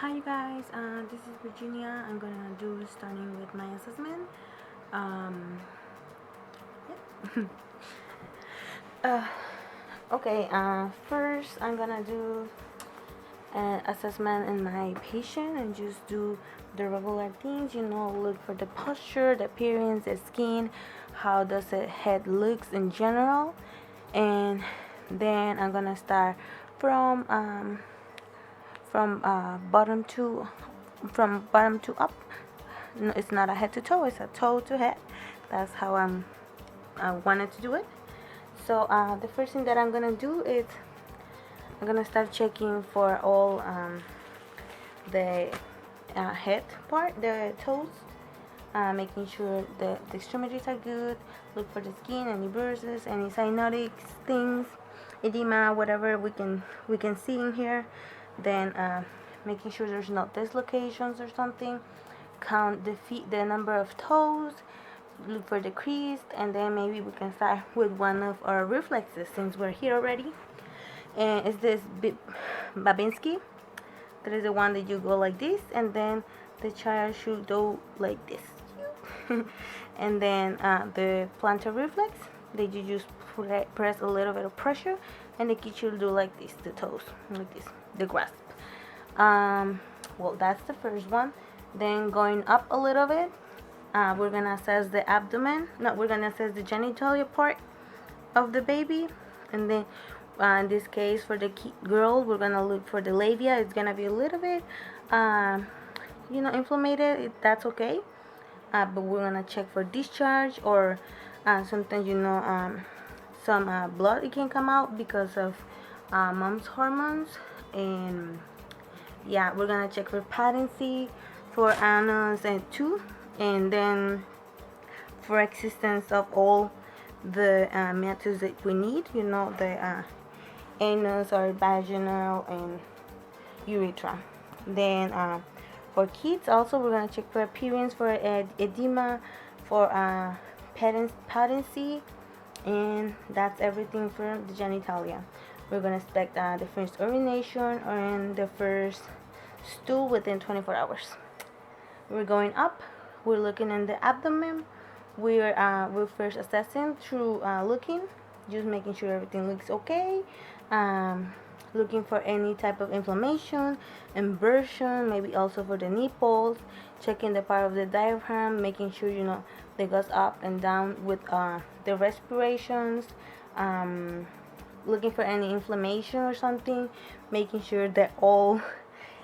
Hi you guys, this is Virginia. I'm gonna do starting with my assessment. Um, yep. uh, okay, first I'm gonna do an assessment in my patient and just do the regular things, look for the posture, the appearance, the skin, how does the head looks in general, and then I'm gonna start from um, from bottom to up. No, it's not a head to toe, it's a toe to head. That's how I wanted to do it. So the first thing that I'm gonna do is I'm gonna start checking for all the head part, the toes, making sure the extremities are good. Look for the skin, any bruises, any cyanotic things, edema, whatever we can see in here. Then making sure there's no dislocations or something. Count the number of toes. Look for the crease, and then maybe we can start with one of our reflexes since we're here already. And it's this Babinski. That is the one that you go like this, and then the child should go like this. And then the plantar reflex, that you just press a little bit of pressure, and the kid should do like this, the toes, like this, the grasp. Well, that's the first one. Then going up a little bit, we're gonna assess the abdomen. No, we're gonna assess the genitalia part of the baby, and then in this case for the girl, we're gonna look for the labia. It's gonna be a little bit, inflamed. That's okay. But we're gonna check for discharge, or sometimes some blood it can come out because of mom's hormones. And yeah, we're gonna check for patency, for anus and too, and then for existence of all the methods that we need, the anus or vaginal and urethra. Then for kids also, we're gonna check for appearance, for edema, for patency, and that's everything for the genitalia. We're gonna expect the first urination and the first stool within 24 hours. We're going up. We're looking in the abdomen. We're first assessing through looking, just making sure everything looks okay. Looking for any type of inflammation, inversion, maybe also for the nipples. Checking the part of the diaphragm, making sure they goes up and down with the respirations. Looking for any inflammation or something, making sure that all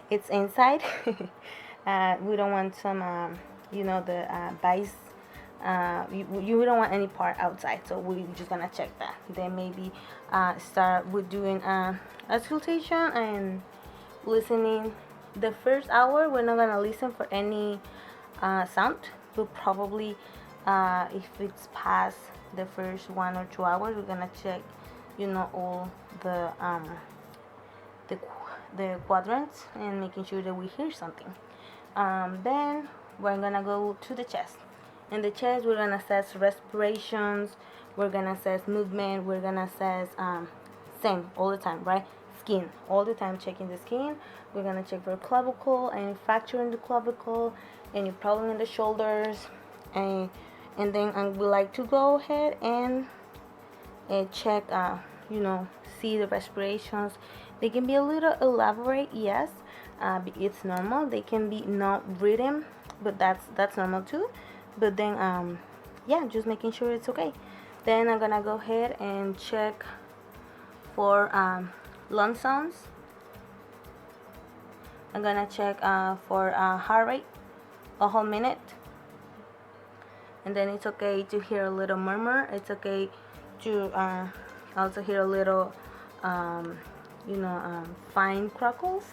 it's inside. We don't want some, the bites. You don't want any part outside, so we're just gonna check that. Then maybe start with doing auscultation and listening. The first hour, we're not gonna listen for any sound. We'll probably, if it's past the first 1 or 2 hours, we're gonna check, all the quadrants and making sure that we hear something. Then we're gonna go to the chest. In the chest, we're gonna assess respirations, we're gonna assess movement, we're gonna assess same all the time, right? Skin all the time, checking the skin. We're gonna check for clavicle, any fracture in the clavicle, any problem in the shoulders, and then I would like to go ahead and check, see the respirations. They can be a little elaborate, yes. It's normal. They can be not rhythm, but that's normal too. But then yeah, just making sure it's okay. Then I'm gonna go ahead and check for lung sounds. I'm gonna check for heart rate a whole minute, and then it's okay to hear a little murmur. It's okay to also hear a little fine crackles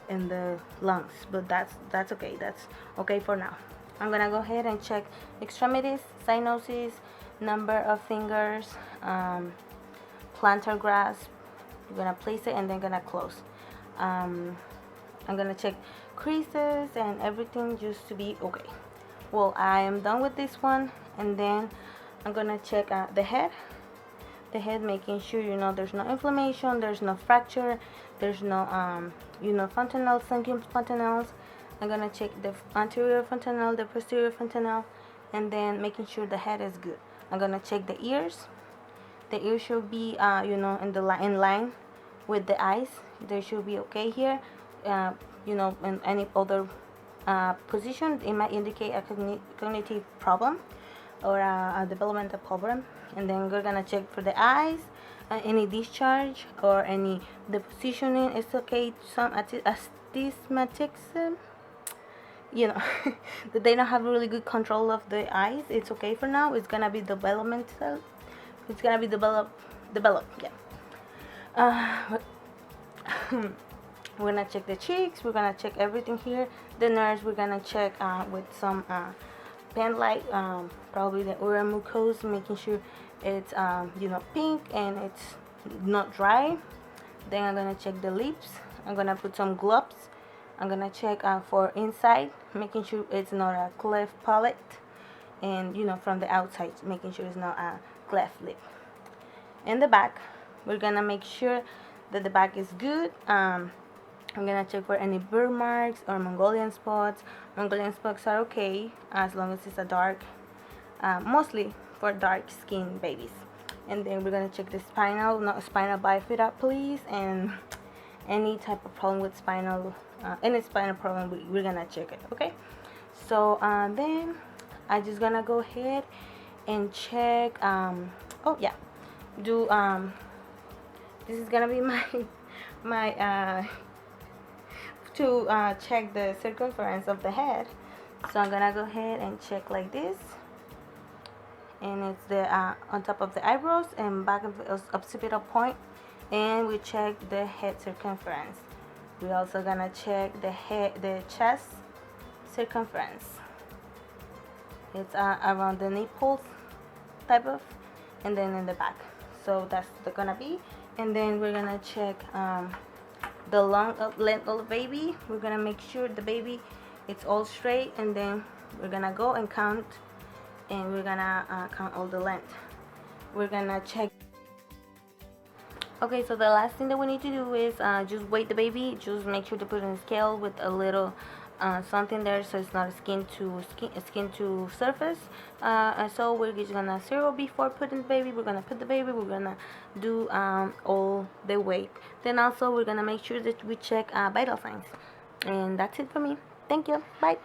in the lungs, but that's okay. That's okay for now. I'm gonna go ahead and check extremities, cyanosis, number of fingers, plantar grasp. You're gonna place it and then gonna close. I'm gonna check creases and everything just to be okay. Well, I am done with this one, and then I'm gonna check the head, making sure there's no inflammation, there's no fracture, there's no fontanelle, sunken fontanelles. I'm gonna check the anterior fontanelle, the posterior fontanelle, and then making sure the head is good. I'm gonna check the ears. The ears should be in line with the eyes. They should be okay here. In any other position, it might indicate a cognitive problem or a developmental problem. And then we're gonna check for the eyes, any discharge or any the positioning is okay. Some astigmatism, that they don't have really good control of the eyes. It's okay for now. It's gonna be developmental. It's gonna be developed. Yeah. We're gonna check the cheeks. We're gonna check everything here. The nurse. We're gonna check with some pen light, probably the oral mucosa, making sure it's pink and it's not dry. Then I'm gonna check the lips. I'm gonna put some gloves. I'm gonna check for inside, making sure it's not a cleft palate, and from the outside, making sure it's not a cleft lip. In the back, we're gonna make sure that the back is good. I'm gonna check for any burn marks or Mongolian spots. Mongolian spots are okay as long as it's a dark, mostly for dark skin babies. And then we're gonna check the spinal bifida, please, and any type of problem with any spinal problem, we're gonna check it. Okay, so then I just gonna go ahead and check. Oh yeah, do this is gonna be my to check the circumference of the head. So I'm gonna go ahead and check like this, and it's the on top of the eyebrows and back of the occipital point, and we check the head circumference. We're also gonna check the chest circumference. It's around the nipples type of, and then in the back. So that's gonna be, and then we're gonna check the length of the baby. We're gonna make sure the baby it's all straight, and then we're gonna go and count, and we're gonna count all the length. We're gonna check. Okay, so the last thing that we need to do is just weight the baby. Just make sure to put it on a scale with a little something there, so it's not skin to surface. So we're just gonna zero before putting the baby. We're gonna put the baby. We're gonna do all the weight. Then also we're gonna make sure that we check vital signs. And that's it for me. Thank you. Bye.